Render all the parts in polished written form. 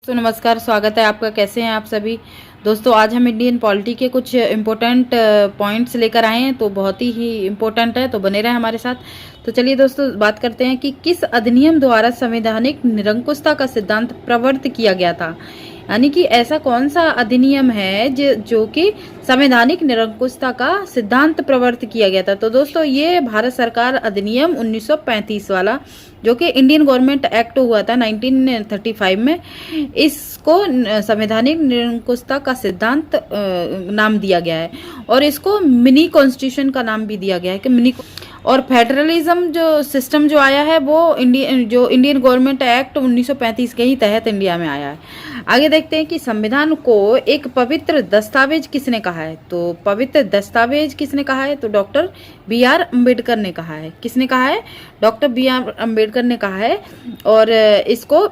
तो नमस्कार, स्वागत है आपका। कैसे हैं आप सभी दोस्तों? आज हम इंडियन पॉलिटी के कुछ इम्पोर्टेंट पॉइंट्स लेकर आए हैं, तो बहुत ही इम्पोर्टेंट है, तो बने रहे हमारे साथ। तो चलिए दोस्तों, बात करते हैं कि किस अधिनियम द्वारा संवैधानिक निरंकुशता का सिद्धांत प्रवर्तित किया गया था। यानी कि ऐसा कौन सा अधिनियम है जो कि संवैधानिक निरंकुशता का सिद्धांत प्रवर्तित किया गया था। तो दोस्तों, ये भारत सरकार अधिनियम 1935 वाला, जो कि इंडियन गवर्नमेंट एक्ट हुआ था 1935 में, इसको संवैधानिक निरंकुशता का सिद्धांत नाम दिया गया है। और इसको मिनी कॉन्स्टिट्यूशन का नाम भी दिया गया है कि मिनी। और फेडरलिज्म जो सिस्टम जो आया है वो इंडियन गवर्नमेंट एक्ट 1935 के ही तहत इंडिया में आया है। आगे देखते हैं कि संविधान को एक पवित्र दस्तावेज किसने कहा है। तो पवित्र दस्तावेज किसने कहा है? तो डॉक्टर बी आर अम्बेडकर ने कहा है। किसने कहा है? डॉक्टर बी आर अम्बेडकर ने कहा है। और इसको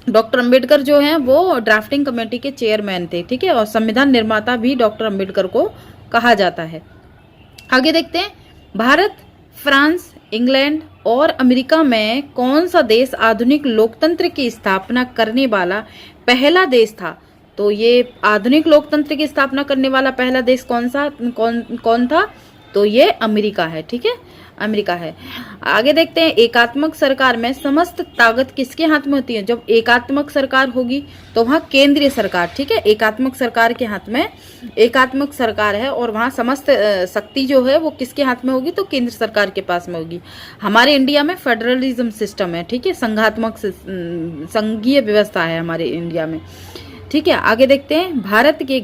डॉक्टर अम्बेडकर जो हैं वो ड्राफ्टिंग कमेटी के चेयरमैन थे, ठीक है। और संविधान निर्माता भी डॉक्टर अम्बेडकर को कहा जाता है। आगे देखते हैं, भारत, फ्रांस, इंग्लैंड और अमेरिका में कौन सा देश आधुनिक लोकतंत्र की स्थापना करने वाला पहला देश था? तो ये आधुनिक लोकतंत्र की स्थापना करने वाला पहला देश कौन था? तो ये अमेरिका है, ठीक है, अमेरिका है। आगे देखते हैं, एकात्मक सरकार में समस्त ताकत किसके हाथ में होती है? जब एकात्मक सरकार होगी तो वहाँ केंद्रीय सरकार, ठीक है, एकात्मक सरकार के हाथ में एकात्मक सरकार है, और वहाँ समस्त शक्ति जो है वो किसके हाथ में होगी? तो केंद्र सरकार के पास में होगी। हमारे इंडिया में फेडरलिज्म सिस्टम है, ठीक है, संघात्मक संघीय व्यवस्था है हमारे इंडिया में, ठीक है। आगे देखते हैं, भारत के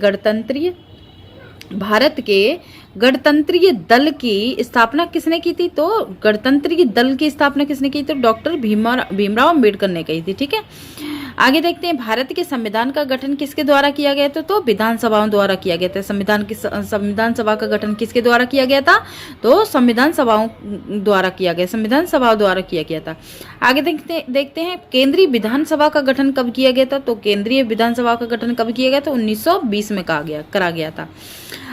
गणतंत्रीय दल की स्थापना किसने की थी? तो गणतंत्रीय दल की स्थापना किसने की? तो डॉक्टर भीमराव अम्बेडकर ने की थी, ठीक है। आगे देखते हैं, भारत के संविधान का गठन किसके द्वारा किया गया था? तो विधानसभाओं द्वारा किया गया था। संविधान सभा का गठन किसके द्वारा किया गया था? तो संविधान सभाओं द्वारा किया गया, संविधान सभाओं द्वारा किया गया था। आगे देखते हैं, केंद्रीय विधानसभा का गठन कब किया गया था? तो केंद्रीय विधानसभा का गठन कब किया गया था? 1920 में करा गया था।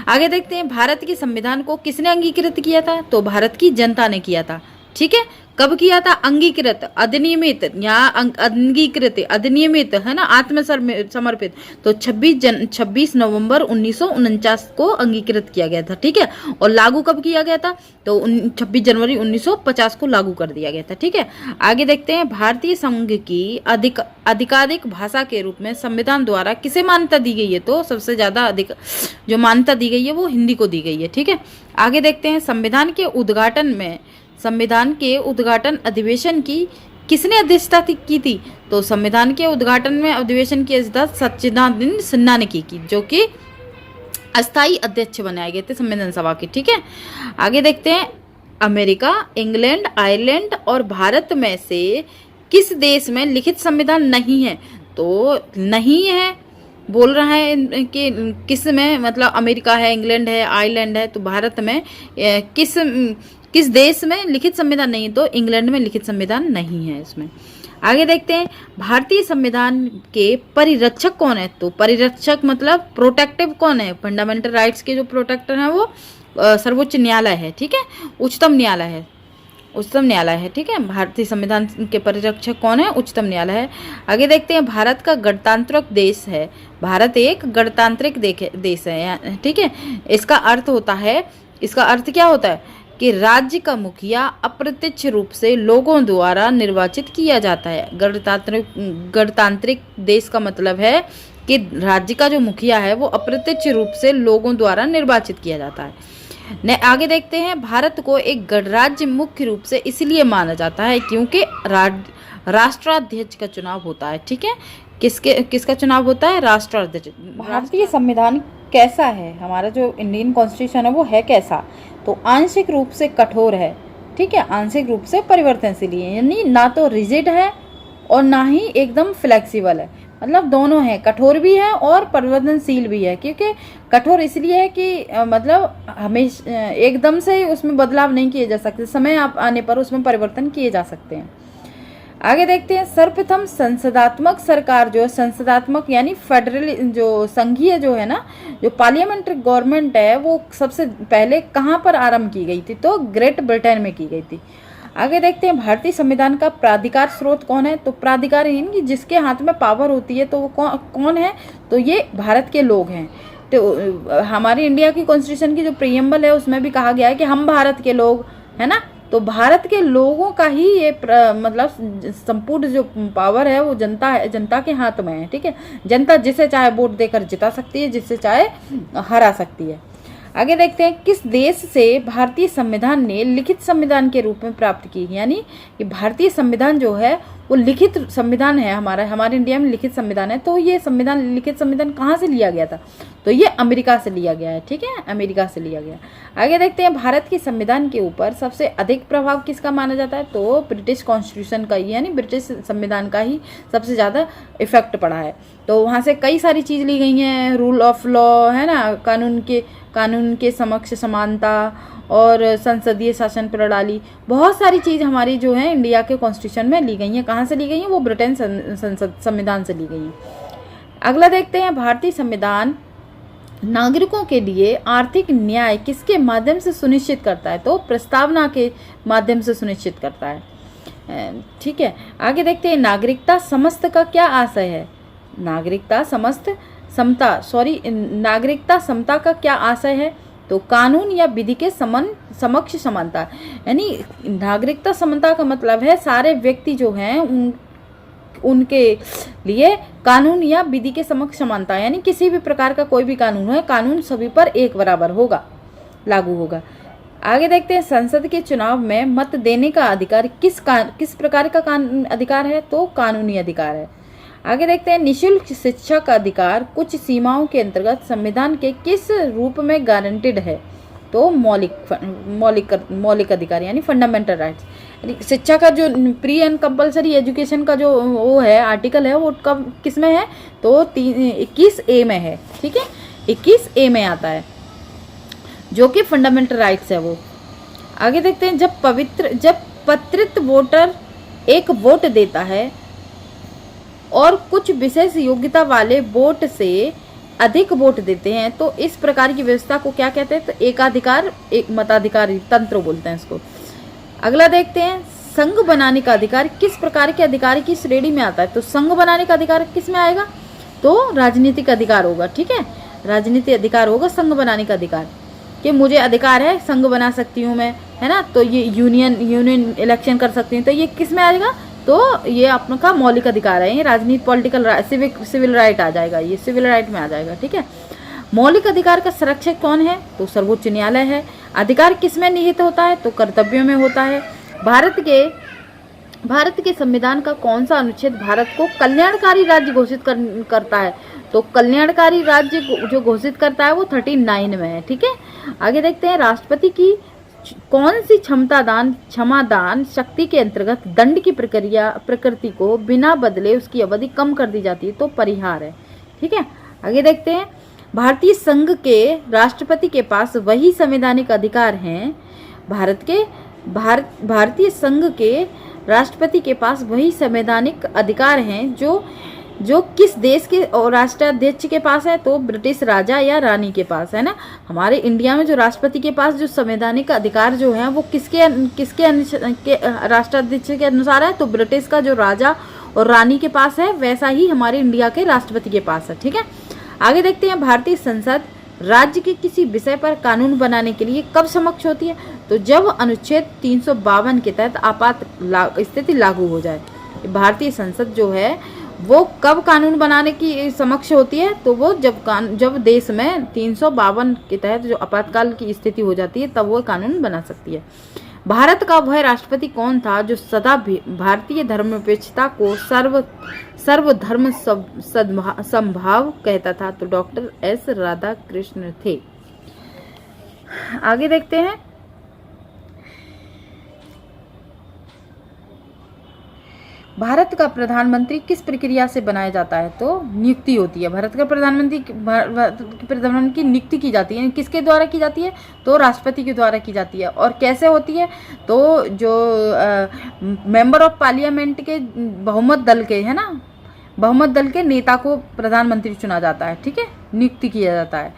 आगे देखते हैं, भारत के संविधान को किसने अंगीकृत किया था? तो भारत की जनता ने किया था, ठीक है। कब किया था? अंगीकृत, अधिनियमित या अंगीकृत, अधिनियमित है ना, आत्मसमर्पित। तो 26 नवंबर 1949 को अंगीकृत किया गया था, ठीक है। और लागू कब किया गया था? तो 26 जनवरी 1950 को लागू कर दिया गया था, ठीक है। आगे देखते हैं, भारतीय संघ की आधिकारिक भाषा के रूप में संविधान द्वारा किसे मान्यता दी गई है? तो सबसे ज्यादा अधिक जो मान्यता दी गई है वो हिंदी को दी गई है, ठीक है। आगे देखते हैं, संविधान के उद्घाटन अधिवेशन की किसने अध्यक्षता की थी? तो संविधान के उद्घाटन में अधिवेशन की अध्यक्षता सच्चिदानंद सिन्हा ने की, जो कि अस्थायी अध्यक्ष बनाए गए थे संविधान सभा के, ठीक है। आगे देखते हैं, अमेरिका, इंग्लैंड, आयरलैंड और भारत में से किस देश में लिखित संविधान नहीं है? तो नहीं है बोल रहा है कि किस में, मतलब अमेरिका है, इंग्लैंड है, आयरलैंड है, तो भारत में किस देश में लिखित संविधान नहीं? तो इंग्लैंड में लिखित संविधान नहीं है इसमें। आगे देखते हैं, भारतीय संविधान के परिरक्षक कौन है? तो परिरक्षक मतलब प्रोटेक्टिव कौन है? फंडामेंटल राइट्स के जो प्रोटेक्टर हैं वो सर्वोच्च न्यायालय है, ठीक है, उच्चतम न्यायालय है, ठीक है। भारतीय संविधान के परिरक्षक कौन है? उच्चतम न्यायालय है। आगे देखते हैं, भारत का गणतांत्रिक देश है, भारत एक गणतांत्रिक देश है, ठीक है। इसका अर्थ क्या होता है? कि राज्य का मुखिया अप्रत्यक्ष रूप से लोगों द्वारा निर्वाचित किया जाता है। गणतांत्रिक देश का मतलब है कि राज्य का जो मुखिया है वो अप्रत्यक्ष रूप से लोगों द्वारा निर्वाचित किया जाता है। आगे देखते हैं, भारत को एक गणराज्य मुख्य रूप से इसलिए माना जाता है क्योंकि राष्ट्राध्यक्ष का चुनाव होता है, ठीक है। किसका चुनाव होता है? राष्ट्राध्यक्ष। भारतीय संविधान कैसा है? हमारा जो इंडियन कॉन्स्टिट्यूशन है वो है कैसा? तो आंशिक रूप से कठोर है, ठीक है, आंशिक रूप से परिवर्तनशील है, यानी ना तो रिजिड है और ना ही एकदम फ्लेक्सिबल है, मतलब दोनों है, कठोर भी है और परिवर्तनशील भी है। क्योंकि कठोर इसलिए है कि मतलब हमेशा एकदम से उसमें बदलाव नहीं किए जा सकते, समय आने पर उसमें परिवर्तन किए जा सकते हैं। आगे देखते हैं, सर्वप्रथम संसदात्मक सरकार जो संसदात्मक यानी फेडरल जो संघीय जो है ना, जो पार्लियामेंट्री गवर्नमेंट है वो सबसे पहले कहाँ पर आरंभ की गई थी? तो ग्रेट ब्रिटेन में की गई थी। आगे देखते हैं भारतीय संविधान का प्राधिकार स्रोत कौन है। तो प्राधिकार यानी जिसके हाथ में पावर होती है तो वो कौन है, तो ये भारत के लोग हैं। तो हमारी इंडिया की कॉन्स्टिट्यूशन की जो प्रीएम्बल है उसमें भी कहा गया है कि हम भारत के लोग, है ना। तो भारत के लोगों का ही ये मतलब संपूर्ण जो पावर है वो जनता के हाथ में है, ठीक है। जनता जिसे चाहे वोट देकर जिता सकती है, जिससे चाहे हरा सकती है। आगे देखते हैं किस देश से भारतीय संविधान ने लिखित संविधान के रूप में प्राप्त की। यानी कि भारतीय संविधान जो है वो लिखित संविधान है, हमारे इंडिया में लिखित संविधान है। तो ये लिखित संविधान कहाँ से लिया गया था, तो ये अमेरिका से लिया गया है, ठीक है, अमेरिका से लिया गया। आगे देखते हैं भारत के संविधान के ऊपर सबसे अधिक प्रभाव किसका माना जाता है। तो ब्रिटिश कॉन्स्टिट्यूशन का ही, यानी ब्रिटिश संविधान का ही सबसे ज़्यादा इफेक्ट पड़ा है। तो वहाँ से कई सारी चीज़ ली गई हैं, रूल ऑफ लॉ, है ना, कानून के समक्ष समानता और संसदीय शासन प्रणाली, बहुत सारी चीज़ हमारी जो है इंडिया के कॉन्स्टिट्यूशन में ली गई हैं। कहाँ से ली गई हैं, वो ब्रिटेन संविधान से ली गई हैं। अगला देखते हैं भारतीय संविधान नागरिकों के लिए आर्थिक न्याय किसके माध्यम से सुनिश्चित करता है। तो प्रस्तावना के माध्यम से सुनिश्चित करता है, ठीक है। आगे देखते हैं नागरिकता समस्त का क्या आशय है। नागरिकता समता का क्या आशय है। तो कानून या विधि के समक्ष समानता। यानी नागरिकता समता का मतलब है सारे व्यक्ति जो हैं उनके लिए कानून या विधि के समक्ष समानता, यानी किसी भी प्रकार का कोई भी कानून है, कानून सभी पर एक बराबर होगा, लागू होगा। आगे देखते हैं संसद के चुनाव में मत देने का अधिकार किस प्रकार का अधिकार है। तो कानूनी अधिकार है। आगे देखते हैं निःशुल्क शिक्षा का अधिकार कुछ सीमाओं के अंतर्गत संविधान के किस रूप में गारंटेड है। तो मौलिक अधिकार यानी फंडामेंटल राइट्स। शिक्षा का जो प्री एंड कंपलसरी एजुकेशन का जो वो है आर्टिकल है वो कब किस में है। तो 21A में है, ठीक है, 21A में आता है जो कि फंडामेंटल राइट्स है वो। आगे देखते हैं जब पत्रित वोटर एक वोट देता है और कुछ विशेष योग्यता वाले वोट से अधिक वोट देते हैं तो इस प्रकार की व्यवस्था को क्या कहते हैं। तो एक मताधिकार तंत्र बोलते हैं इसको। अगला देखते हैं संघ बनाने का अधिकार किस प्रकार के अधिकार की श्रेणी में आता है। तो संघ बनाने का अधिकार किस में आएगा। तो राजनीतिक अधिकार होगा, ठीक है, राजनीतिक अधिकार होगा संघ बनाने का अधिकार, कि मुझे अधिकार है संघ बना सकती हूँ मैं, है ना। तो ये यूनियन इलेक्शन कर सकती हूँ, तो ये किस में आएगा। तो ये आपका मौलिक अधिकार है, ये राजनीति पॉलिटिकल सिविल राइट आ जाएगा, ये सिविल राइट में आ जाएगा, ठीक है। मौलिक अधिकार का संरक्षक कौन है। तो सर्वोच्च न्यायालय है। अधिकार किस में निहित होता है। तो कर्तव्यों में होता है। भारत के संविधान का कौन सा अनुच्छेद भारत को कल्याणकारी राज्य घोषित करता है। तो कल्याणकारी राज्य जो घोषित करता है वो 39 में है, ठीक है। आगे देखते हैं राष्ट्रपति की कौन सी क्षमादान शक्ति के अंतर्गत दंड की प्रकृति को बिना बदले उसकी अवधि कम कर दी जाती है। तो परिहार है, ठीक है। आगे देखते हैं भारतीय संघ के राष्ट्रपति के पास वही संवैधानिक अधिकार हैं। भारतीय संघ के राष्ट्रपति के पास वही संवैधानिक अधिकार हैं जो किस देश के राष्ट्राध्यक्ष के पास है। तो ब्रिटिश राजा या रानी के पास, है ना। हमारे इंडिया में जो राष्ट्रपति के पास जो संवैधानिक अधिकार जो है वो किसके राष्ट्राध्यक्ष के अनुसार है। तो ब्रिटिश का जो राजा और रानी के पास है वैसा ही हमारे इंडिया के राष्ट्रपति के पास है, ठीक है। आगे देखते हैं भारतीय संसद राज्य के किसी विषय पर कानून बनाने के लिए कब समक्ष होती है। तो जब अनुच्छेद 352 के तहत आपात स्थिति लागू हो जाए। भारतीय संसद जो है वो कब कानून बनाने की समक्ष होती है। तो वो जब देश में 352 के तहत जो आपातकाल की स्थिति हो जाती है तब वो कानून बना सकती है। भारत का वह राष्ट्रपति कौन था जो सदा भारतीय धर्मनिरपेक्षता को सर्वधर्म समभाव कहता था। तो डॉक्टर एस राधाकृष्ण थे। आगे देखते हैं भारत का प्रधानमंत्री किस प्रक्रिया से बनाया जाता है। तो नियुक्ति होती है। भारत का प्रधानमंत्री की नियुक्ति की जाती है, किसके द्वारा की जाती है। तो राष्ट्रपति के द्वारा की जाती है। और कैसे होती है। तो जो मेंबर ऑफ पार्लियामेंट के बहुमत दल के, है ना, बहुमत दल के नेता को प्रधानमंत्री चुना जाता है, ठीक है, नियुक्ति किया जाता है।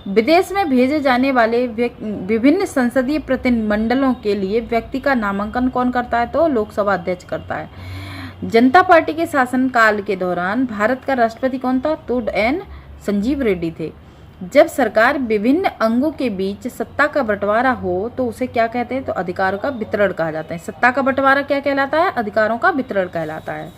विदेश में भेजे जाने वाले विभिन्न संसदीय प्रतिनिधिमंडलों के लिए व्यक्ति का नामांकन कौन करता है? तो लोकसभा अध्यक्ष करता है। जनता पार्टी के शासनकाल के दौरान भारत का राष्ट्रपति कौन था? तो एन संजीव रेड्डी थे। जब सरकार विभिन्न अंगों के बीच सत्ता का बंटवारा हो तो उसे क्या कहते हैं? तो अधिकारों का वितरण कहा जाता है। सत्ता का बंटवारा क्या कहलाता है? अधिकारों का वितरण कहलाता है।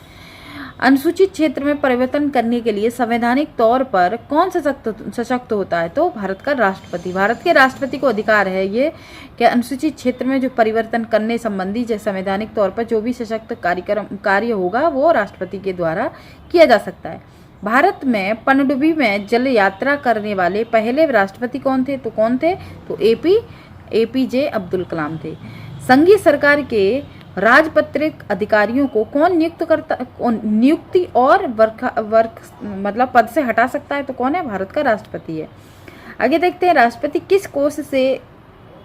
अनुसूचित क्षेत्र में परिवर्तन करने के लिए संवैधानिक तौर पर कौन सशक्त होता है? तो भारत का राष्ट्रपति। भारत के राष्ट्रपति को अधिकार है ये कि अनुसूचित क्षेत्र में जो परिवर्तन करने संबंधी जो संवैधानिक तौर पर जो भी सशक्त कार्य होगा वो राष्ट्रपति के द्वारा किया जा सकता है। भारत में पनडुब्बी में जल यात्रा करने वाले पहले राष्ट्रपति कौन थे? तो कौन थे? तो एपीजे अब्दुल कलाम थे। संघीय सरकार के राजपत्रित अधिकारियों को कौन नियुक्ति और मतलब पद से हटा सकता है? तो कौन है? भारत का राष्ट्रपति है। आगे देखते हैं, राष्ट्रपति किस कोष से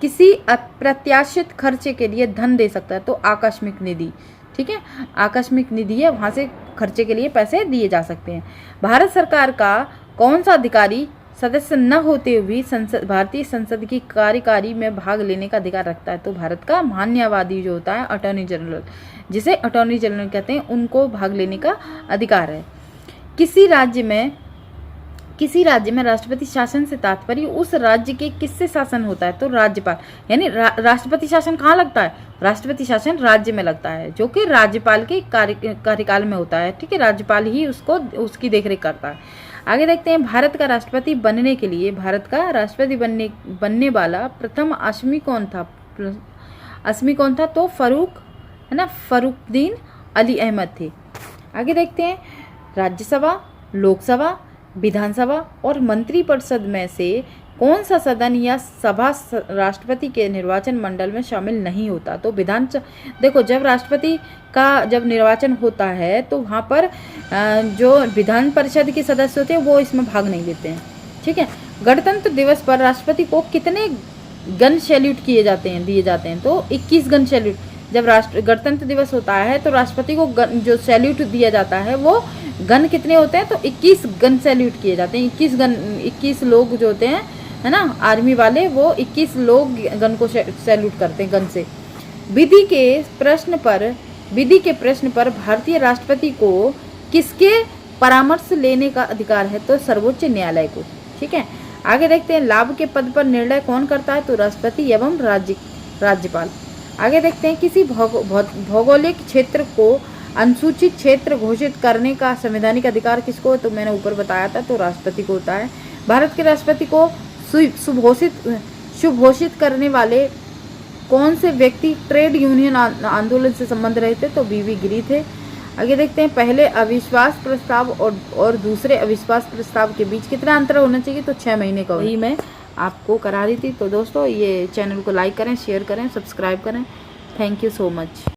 किसी अप्रत्याशित खर्चे के लिए धन दे सकता है? तो आकस्मिक निधि। ठीक है, आकस्मिक निधि है, वहां से खर्चे के लिए पैसे दिए जा सकते हैं। भारत सरकार का कौन सा अधिकारी सदस्य न होते हुए भारतीय संसद की कार्यकारी में भाग लेने का अधिकार रखता है? तो भारत का मान्यवादी जो होता है अटॉर्नी जनरल, जिसे अटॉर्नी जनरल कहते हैं, उनको भाग लेने का अधिकार है। किसी राज्य में राष्ट्रपति शासन से तात्पर्य उस राज्य के किससे शासन होता है? तो राज्यपाल। यानी राष्ट्रपति शासन कहाँ लगता है? राष्ट्रपति शासन राज्य में लगता है, जो कि राज्यपाल के कार्यकाल में होता है। ठीक है, राज्यपाल ही उसकी देखरेख करता है। आगे देखते हैं, भारत का राष्ट्रपति बनने के लिए भारत का राष्ट्रपति बनने वाला प्रथम असमी कौन था? तो फरुखुद्दीन अली अहमद थे। आगे देखते हैं, राज्यसभा, लोकसभा, विधानसभा और मंत्रिपरिषद में से कौन सा सदन या सभा राष्ट्रपति के निर्वाचन मंडल में शामिल नहीं होता? तो देखो, जब राष्ट्रपति का जब निर्वाचन होता है तो वहाँ पर जो विधान परिषद के सदस्य होते हैं वो इसमें भाग नहीं लेते हैं। ठीक है, गणतंत्र दिवस पर राष्ट्रपति को कितने गन सैल्यूट दिए जाते हैं? तो 21 गन सैल्यूट। जब गणतंत्र दिवस होता है तो राष्ट्रपति को जो सैल्यूट दिया जाता है वो गन कितने होते हैं? तो 21 गन सैल्यूट किए जाते हैं। 21 लोग जो होते हैं, है ना, आर्मी वाले, वो 21 लोग गन को सैल्यूट करते हैं गन से। विधि के प्रश्न पर भारतीय राष्ट्रपति को किसके परामर्श लेने का अधिकार है? तो सर्वोच्च न्यायालय को। ठीक है, आगे देखते हैं, लाभ के पद पर निर्णय कौन करता है? तो राष्ट्रपति एवं राज्यपाल। आगे देखते हैं, किसी भौगोलिक क्षेत्र को अनुसूचित क्षेत्र घोषित करने का संवैधानिक अधिकार किसको? तो मैंने ऊपर बताया था, तो राष्ट्रपति को होता है। भारत के राष्ट्रपति को सुघोषित करने वाले कौन से व्यक्ति ट्रेड यूनियन आंदोलन से संबंध रहे थे? तो बीवी गिरी थे। आगे देखते हैं, पहले अविश्वास प्रस्ताव और दूसरे अविश्वास प्रस्ताव के बीच कितना अंतर होना चाहिए? तो 6 महीने का। वही मैं आपको करा रही थी। तो दोस्तों, ये चैनल को लाइक करें, शेयर करें, सब्सक्राइब करें। Thank you so much.